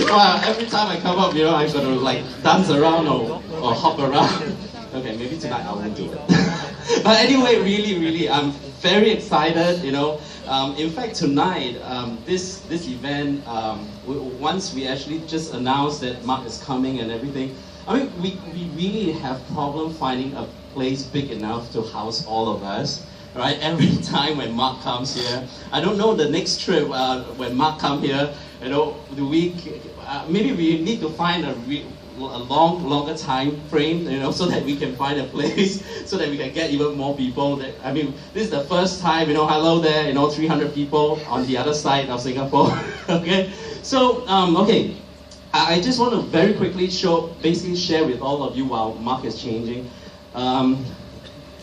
Well, every time I come up, I sort of like dance around or hop around. Okay, maybe tonight I won't do it. But anyway, really, I'm very excited, in fact, tonight, this event, once we actually just announced that Marc is coming and everything, I mean, we really have problem finding a place big enough to house all of us. Right, every time when Marc comes here, I don't know the next trip when Marc come here, the week, maybe we need to find a longer time frame, so that we can find a place, so that we can get even more people. I mean, this is the first time, hello there, 300 people on the other side of Singapore. Okay, so okay, I just want to very quickly basically share with all of you while Marc is changing.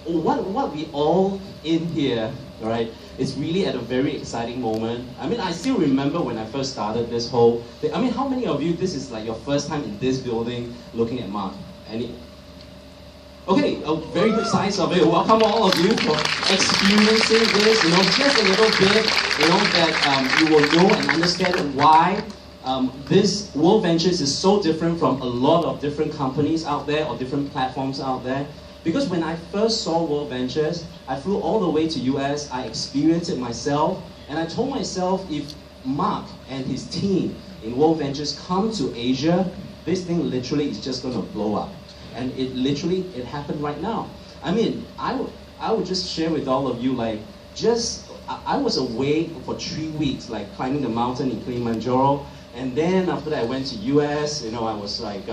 What we all in here, right, is really at a very exciting moment. I mean, I still remember when I first started this whole thing. I mean, how many of you, this is like your first time in this building looking at Marc? Any? Okay, a very good size of it. Welcome all of you for experiencing this, just a little bit, that you will know and understand why this World Ventures is so different from a lot of different companies out there or different platforms out there. Because when I first saw World Ventures, I flew all the way to US, I experienced it myself, and I told myself if Marc and his team in World Ventures come to Asia, this thing literally is just going to blow up. And it happened right now. I mean, I would just share with all of you, I was away for 3 weeks, like climbing the mountain in Kilimanjaro, and then after that I went to US, I was like,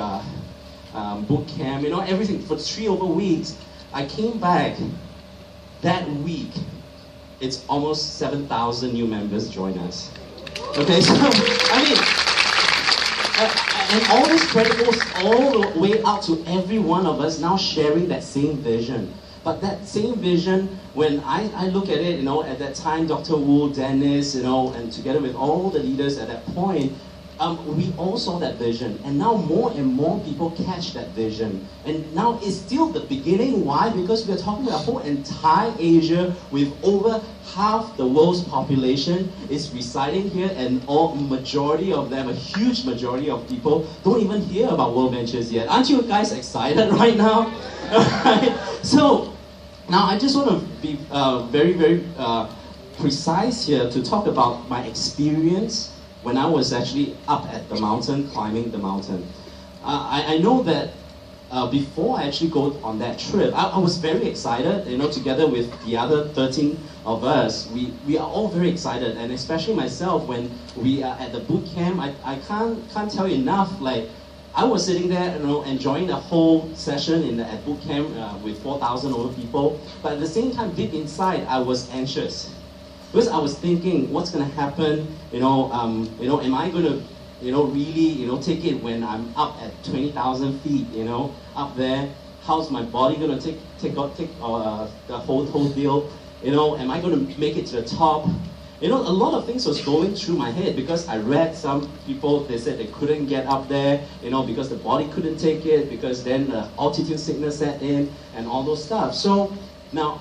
boot camp, everything for 3 over weeks. I came back that week. It's almost 7,000 new members join us. Okay, so I mean, and all this credit goes all the way out to every one of us now sharing that same vision. But that same vision, when I look at it, at that time, Dr. Wu, Dennis, and together with all the leaders at that point, we all saw that vision, and now more and more people catch that vision. And now it's still the beginning. Why? Because we're talking about a whole entire Asia with over half the world's population is residing here, and majority of them, a huge majority of people, don't even hear about World Ventures yet. Aren't you guys excited right now? Right? So now I just want to be very precise here to talk about my experience when I was actually up at the mountain, climbing the mountain. I know that before I actually go on that trip, I was very excited, together with the other 13 of us, we are all very excited, and especially myself, when we are at the boot camp, I can't tell you enough, I was sitting there, enjoying the whole session at boot camp with 4,000 over people, but at the same time, deep inside, I was anxious. Because I was thinking, what's going to happen? Am I going to, really, take it when I'm up at 20,000 feet? Up there, how's my body going to take the whole deal? Am I going to make it to the top? A lot of things was going through my head because I read some people, they said they couldn't get up there, because the body couldn't take it, because then the altitude sickness set in, and all those stuff. So now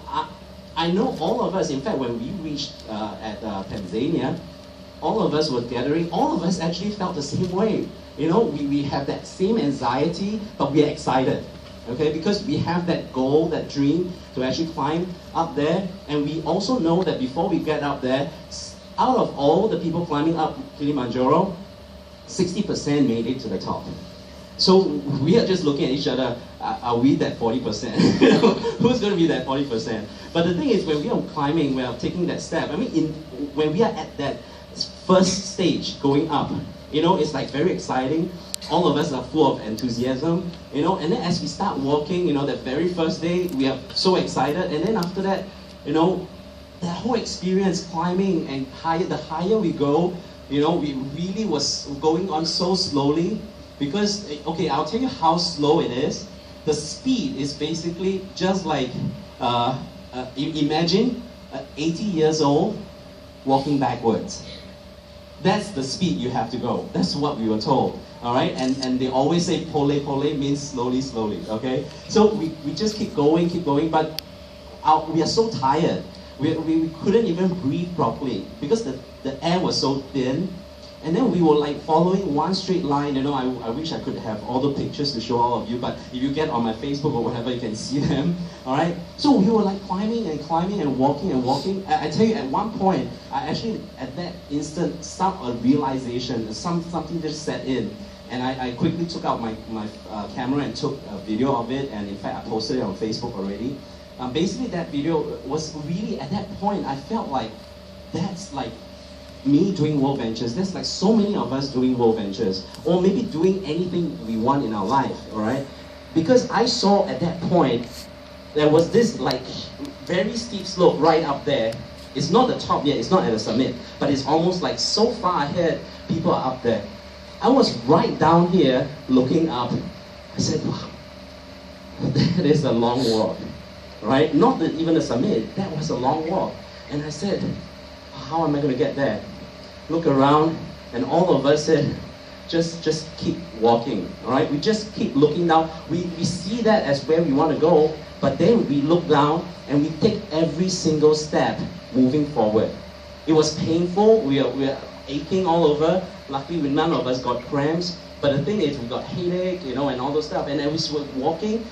I know all of us, in fact, when we reached at Tanzania, all of us were gathering, all of us actually felt the same way. We have that same anxiety, but we are excited, okay? Because we have that goal, that dream to actually climb up there, and we also know that before we get up there, out of all the people climbing up Kilimanjaro, 60% made it to the top. So we are just looking at each other, are we that 40%? Who's going to be that 40%? But the thing is, when we are climbing, we are taking that step. I mean, when we are at that first stage going up, it's like very exciting. All of us are full of enthusiasm, and then as we start walking, that very first day, we are so excited, and then after that, that whole experience climbing and the higher we go, we really was going on so slowly. Because, okay, I'll tell you how slow it is. The speed is basically just like, imagine 80 years old walking backwards. That's the speed you have to go. That's what we were told, all right? And they always say pole means slowly, okay? So we just keep going, but we are so tired. We couldn't even breathe properly because the air was so thin. And then we were like following one straight line. You know, I wish I could have all the pictures to show all of you, but if you get on my Facebook or whatever, you can see them. All right. So we were like climbing and climbing and walking and walking. I tell you, at one point, I actually at that instant a realization, something just set in, and I quickly took out my camera and took a video of it, and in fact I posted it on Facebook already. Basically, that video was really at that point I felt like that's like me doing world ventures. There's like so many of us doing world ventures, or maybe doing anything we want in our life, all right? Because I saw at that point, there was this like very steep slope right up there. It's not the top yet, it's not at the summit, but it's almost like so far ahead, people are up there. I was right down here looking up. I said, wow, that is a long walk, right? Not even the summit, that was a long walk. And I said, how am I going to get there? Look around, and all of us said, just keep walking, all right? We just keep looking down. We see that as where we want to go, but then we look down and we take every single step moving forward. It was painful. We are aching all over. Luckily, none of us got cramps. But the thing is, we got headache, you know, and all those stuff. And then we were walking.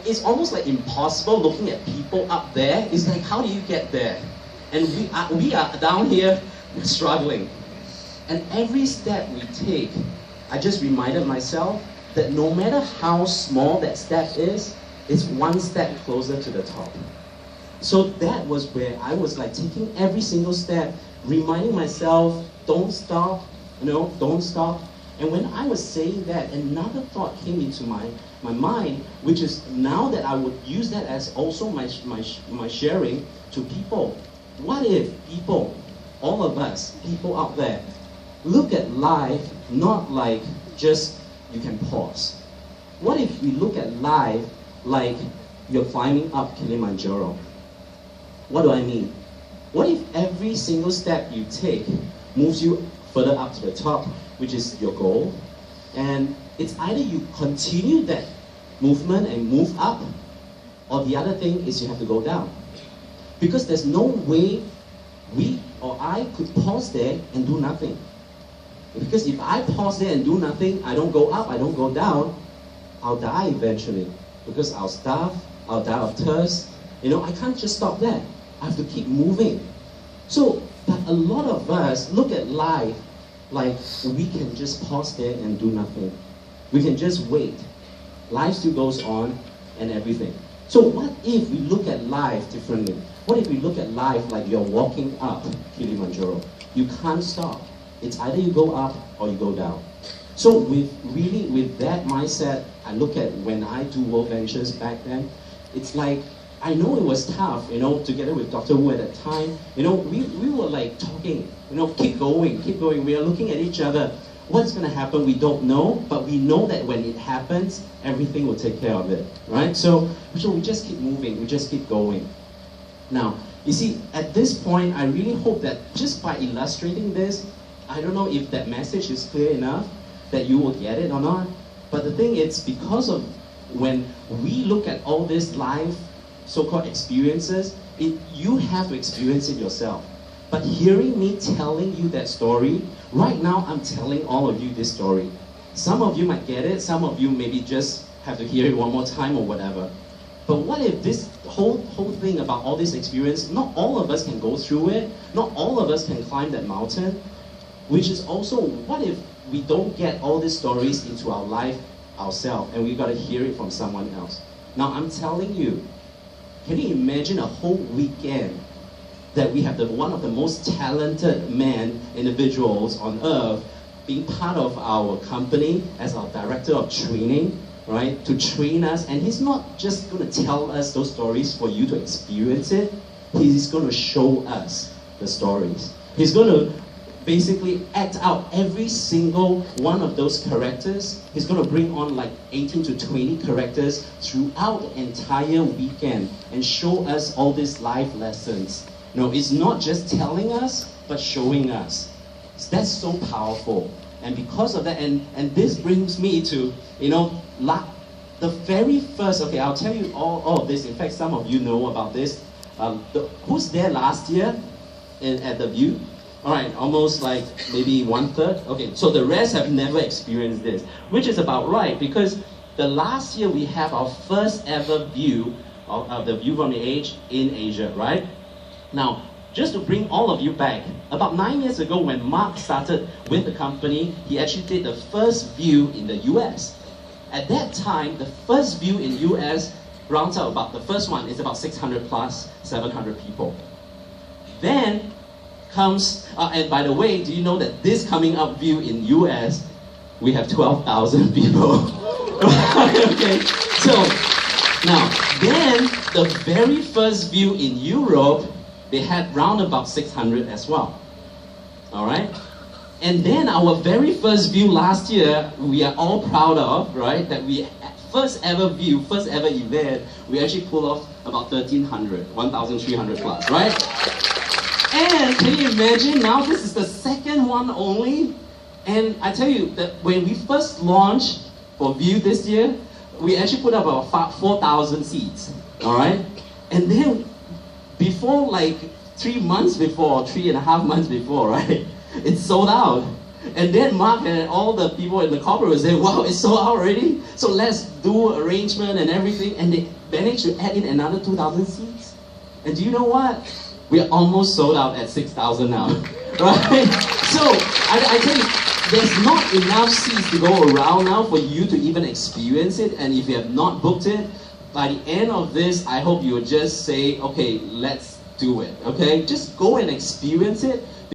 It's almost like impossible looking at people up there. It's like, how do you get there? And we are down here struggling. And every step we take, I just reminded myself that no matter how small that step is, it's one step closer to the top. So that was where I was like taking every single step, reminding myself, don't stop, you know, don't stop. And when I was saying that, another thought came into my mind, which is now that I would use that as also my sharing to people. What if people, all of us, people out there, look at life not like just you can pause? What if we look at life like you're climbing up Kilimanjaro? What do I mean? What if every single step you take moves you further up to the top, which is your goal? And it's either you continue that movement and move up, or the other thing is you have to go down. Because there's no way we or I could pause there and do nothing. Because if I pause there and do nothing, I don't go up, I don't go down, I'll die eventually. Because I'll starve, I'll die of thirst. You know, I can't just stop there. I have to keep moving. So, but a lot of us look at life like we can just pause there and do nothing. We can just wait. Life still goes on and everything. So what if we look at life differently? What if we look at life like you're walking up Kilimanjaro? You can't stop. It's either you go up or you go down. So with that mindset, I look at when I do world ventures back then, it's like, I know it was tough, you know, together with Dr. Wu at that time, you know, we were like talking, you know, keep going. We are looking at each other. What's going to happen, we don't know, but we know that when it happens, everything will take care of it, right? So we just keep moving, we just keep going. Now, you see, at this point, I really hope that just by illustrating this, I don't know if that message is clear enough, that you will get it or not, but the thing is, because of when we look at all this life, so-called experiences, you have to experience it yourself. But hearing me telling you that story, right now I'm telling all of you this story. Some of you might get it, some of you maybe just have to hear it one more time or whatever. But what if this whole thing about all this experience, not all of us can go through it, not all of us can climb that mountain, which is also, what if we don't get all these stories into our life ourselves and we got to hear it from someone else? Now I'm telling you, can you imagine a whole weekend that we have one of the most talented individuals on earth being part of our company as our director of training, right? To train us, and he's not just going to tell us those stories for you to experience it. He's going to show us the stories. He's going to basically act out every single one of those characters. He's going to bring on like 18 to 20 characters throughout the entire weekend and show us all these life lessons. No, it's not just telling us, but showing us. That's so powerful. And because of that, and this brings me to, you know, the very first, okay, I'll tell you all of this. In fact, some of you know about this. Who's there last year at the View? All right, almost like maybe 1/3. Okay, so the rest have never experienced this, which is about right, because the last year we have our first ever view of the view from the edge in Asia, right? Now, just to bring all of you back, about 9 years ago when Marc started with the company, he actually did the first view in the US. At that time, the first view in US rounds out about, the first one is about 600 plus, 700 people. Then comes, and by the way, do you know that this coming up view in US, we have 12,000 people. Okay, so now, then the very first view in Europe, they had round about 600 as well. All right? And then our very first view last year, we are all proud of, right? That we, first ever view, first ever event, we actually pulled off about 1,300, 1,300 plus, right? And can you imagine now this is the second one only? And I tell you that when we first launched for View this year, we actually put up about 4,000 seats, all right? And then before like 3 months before, 3.5 months before, right? It's sold out. And then Marc and all the people in the corporate would say, wow, it's sold out already? So let's do arrangement and everything. And they managed to add in another 2,000 seats. And do you know what? We are almost sold out at 6,000 now, right? So, I tell you, there's not enough seats to go around now for you to even experience it. And if you have not booked it, by the end of this, I hope you will just say, okay, let's do it, okay? Just go and experience it.